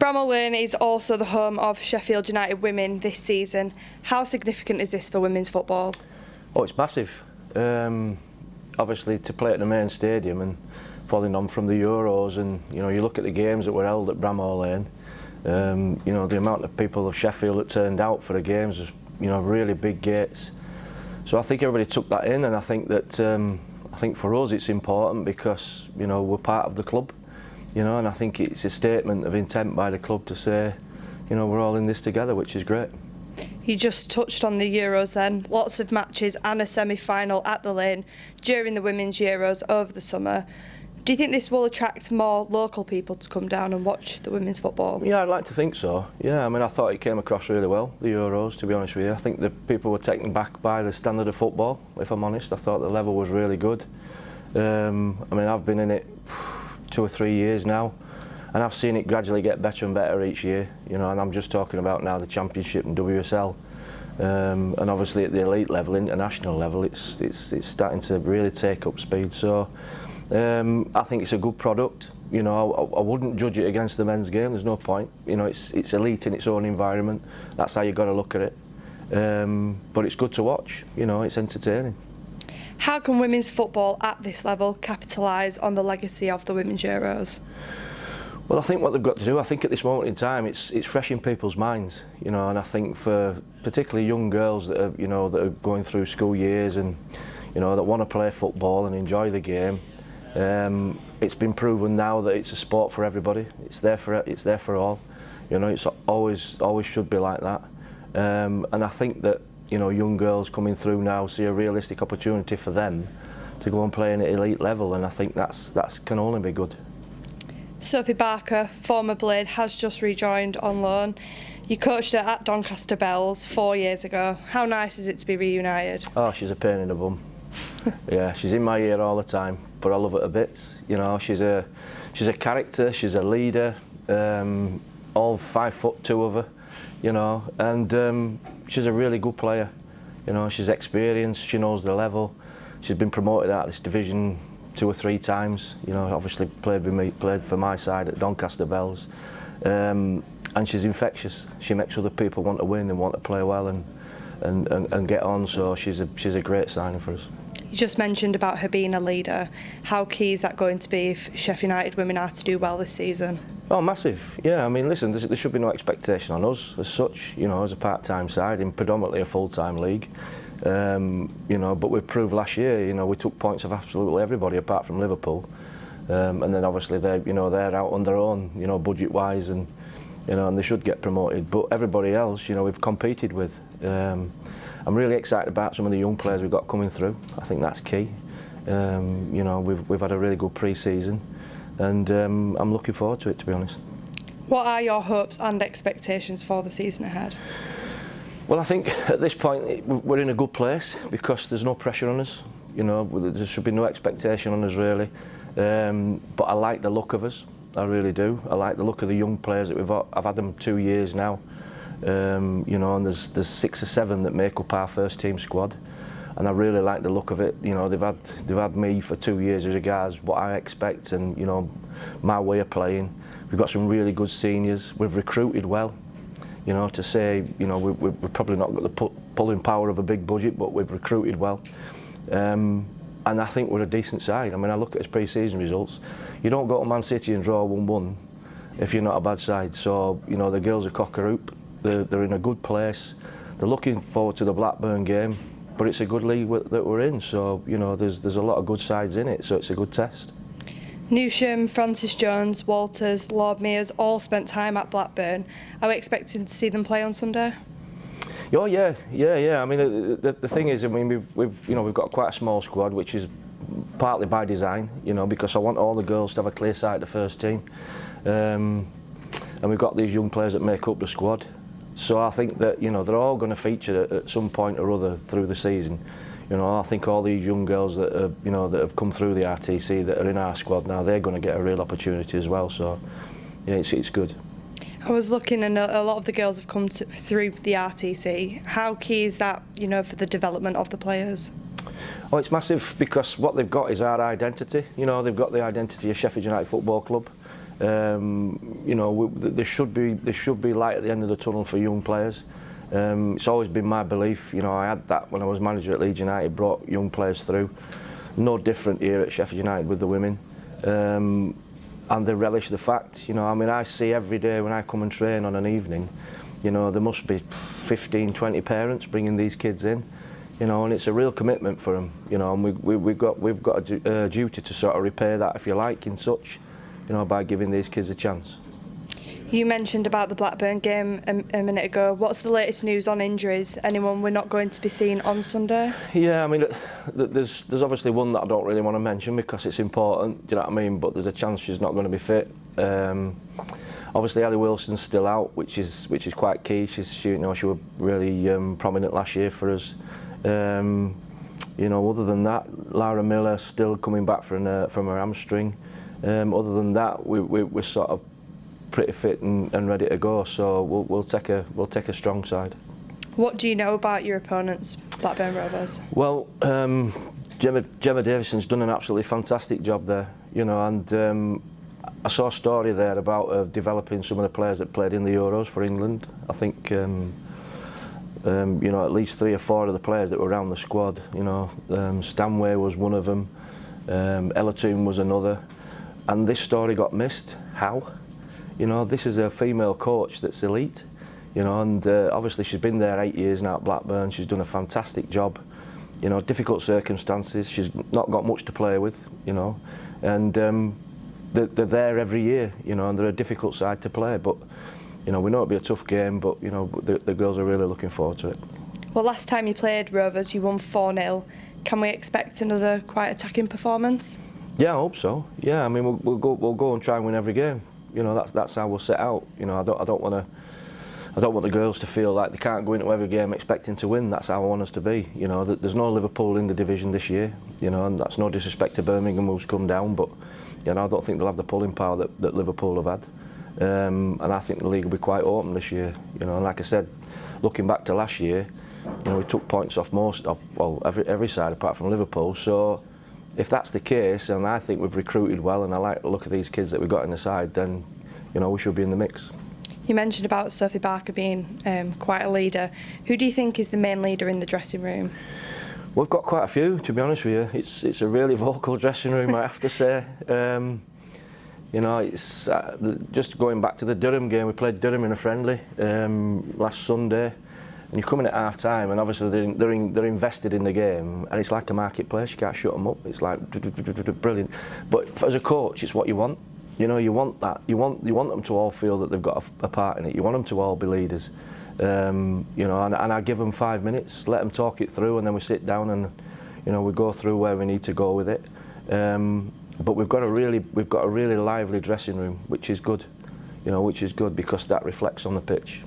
Bramall Lane is also the home of Sheffield United Women this season. How significant is this for women's football? Oh, it's massive. Obviously, to play at the main stadium and following on from the Euros, and you look at the games that were held at Bramall Lane. The amount of people of Sheffield that turned out for the games was, really big gates. So I think everybody took that in, and I think that I think for us it's important because we're part of the club. And I think it's a statement of intent by the club to say, we're all in this together, which is great. You just touched on the Euros then. Lots of matches and a semi-final at the Lane during the Women's Euros over the summer. Do you think this will attract more local people to come down and watch the women's football? Yeah, I'd like to think so. Yeah, I thought it came across really well, the Euros, to be honest with you. I think the people were taken back by the standard of football, if I'm honest. I thought the level was really good. I've been in it 2 or 3 years now, and I've seen it gradually get better and better each year. And I'm just talking about now the Championship and WSL, and obviously at the elite level, international level, it's starting to really take up speed. So I think it's a good product. I wouldn't judge it against the men's game. There's no point. It's elite in its own environment. That's how you've got to look at it. But it's good to watch. It's entertaining. How can women's football at this level capitalise on the legacy of the Women's Euros? Well, I think what they've got to do, I think at this moment in time, it's fresh in people's minds, and I think for particularly young girls that are, that are going through school years and, that want to play football and enjoy the game. It's been proven now that it's a sport for everybody. It's there for all. It's always should be like that. And I think that young girls coming through now see a realistic opportunity for them to go and play at elite level, and I think that's can only be good. Sophie Barker, former Blade, has just rejoined on loan. You coached her at Doncaster Bells 4 years ago. How nice is it to be reunited? Oh, she's a pain in the bum. Yeah, she's in my ear all the time, but I love her to bits. She's a character, she's a leader, all 5'2" of her, and she's a really good player. She's experienced, she knows the level. She's been promoted out of this division 2 or 3 times. Obviously played for my side at Doncaster Bells, and she's infectious. She makes other people want to win and want to play well and get on. So she's a great signing for us. You just mentioned about her being a leader. How key is that going to be if Sheffield United Women are to do well this season? Oh, massive. Yeah, listen, there should be no expectation on us as such, as a part-time side in predominantly a full-time league. But we proved last year, we took points of absolutely everybody apart from Liverpool. And then obviously they're out on their own, budget-wise, and and they should get promoted. But everybody else, we've competed with. I'm really excited about some of the young players we've got coming through. I think that's key. We've had a really good pre-season, and I'm looking forward to it, to be honest. What are your hopes and expectations for the season ahead? Well, I think at this point we're in a good place because there's no pressure on us. There should be no expectation on us really. But I like the look of us. I really do. I like the look of the young players that we've got. I've had them 2 years now. And there's 6 or 7 that make up our first team squad, and I really like the look of it. They've had me for 2 years as regards what I expect and my way of playing. We've got some really good seniors. We've recruited well. To say we've probably not got the pulling power of a big budget, but we've recruited well. And I think we're a decent side. I look at his pre-season results. You don't go to Man City and draw 1-1 if you're not a bad side. So the girls are cock-a-hoop. They're in a good place. They're looking forward to the Blackburn game, but it's a good league that we're in. So there's a lot of good sides in it. So it's a good test. Newsham, Francis Jones, Walters, Lord Mears all spent time at Blackburn. Are we expecting to see them play on Sunday? Oh yeah. The thing is, we've got quite a small squad, which is partly by design. Because I want all the girls to have a clear sight of the first team, and we've got these young players that make up the squad. So I think that they're all going to feature at some point or other through the season. I think all these young girls that that have come through the RTC that are in our squad now, they're going to get a real opportunity as well. So yeah, it's good. I was looking, and a lot of the girls have come through the RTC. How key is that, for the development of the players? Oh, it's massive because what they've got is our identity. They've got the identity of Sheffield United Football Club. You know, there should be light at the end of the tunnel for young players. It's always been my belief. You know, I had that when I was manager at Leeds United, brought young players through. No different here at Sheffield United with the women. And they relish the fact. You know, I mean, I see every day when I come and train on an evening, you know, there must be 15, 20 parents bringing these kids in. You know, and it's a real commitment for them. You know, and we've got a duty to sort of repay that, if you like, in such, you know, by giving these kids a chance. You mentioned about the Blackburn game a minute ago. What's the latest news on injuries? Anyone we're not going to be seeing on Sunday? Yeah, I mean, there's obviously one that I don't really want to mention because it's important. Do you know what I mean? But there's a chance she's not going to be fit. Obviously, Ellie Wilson's still out, which is quite key. She was really prominent last year for us. You know, other than that, Lara Miller's still coming back from her hamstring. Other than that, we're sort of pretty fit and ready to go. So we'll take a strong side. What do you know about your opponents, Blackburn Rovers? Well, Gemma Davison's done an absolutely fantastic job there. You know, and I saw a story there about developing some of the players that played in the Euros for England. I think. You know, at least 3 or 4 of the players that were around the squad. You know, Stanway was one of them, Ella Toon was another, and this story got missed. How? You know, this is a female coach that's elite. You know, and obviously she's been there 8 years now at Blackburn. She's done a fantastic job. You know, difficult circumstances. She's not got much to play with. You know, and they're there every year. You know, and they're a difficult side to play, but. You know, we know it'll be a tough game, but you know, the girls are really looking forward to it. Well, last time you played Rovers, you won 4-0. Can we expect another quite attacking performance? Yeah, I hope so. Yeah, I mean, we'll go and try and win every game. You know, that's how we'll set out. You know, I don't want the girls to feel like they can't go into every game expecting to win. That's how I want us to be. You know, there's no Liverpool in the division this year. You know, and that's no disrespect to Birmingham, who's come down, but you know, I don't think they'll have the pulling power that Liverpool have had. And I think the league will be quite open this year. You know, and like I said, looking back to last year, you know, we took points off every side apart from Liverpool. So if that's the case, and I think we've recruited well, and I like the look of these kids that we've got in the side, then you know we should be in the mix. You mentioned about Sophie Barker being quite a leader. Who do you think is the main leader in the dressing room? We've got quite a few, to be honest with you. It's a really vocal dressing room, I have to say. You know, it's just going back to the Durham game. We played Durham in a friendly last Sunday, and you come in at half time, and obviously they're invested in the game, and it's like a marketplace. You can't shut them up. It's like brilliant. But as a coach, it's what you want. You know, you want that. You want them to all feel that they've got a part in it. You want them to all be leaders. You know, and I give them 5 minutes, let them talk it through, and then we sit down and you know we go through where we need to go with it. But we've got a really lively dressing room, which is good, you know, which is good because that reflects on the pitch.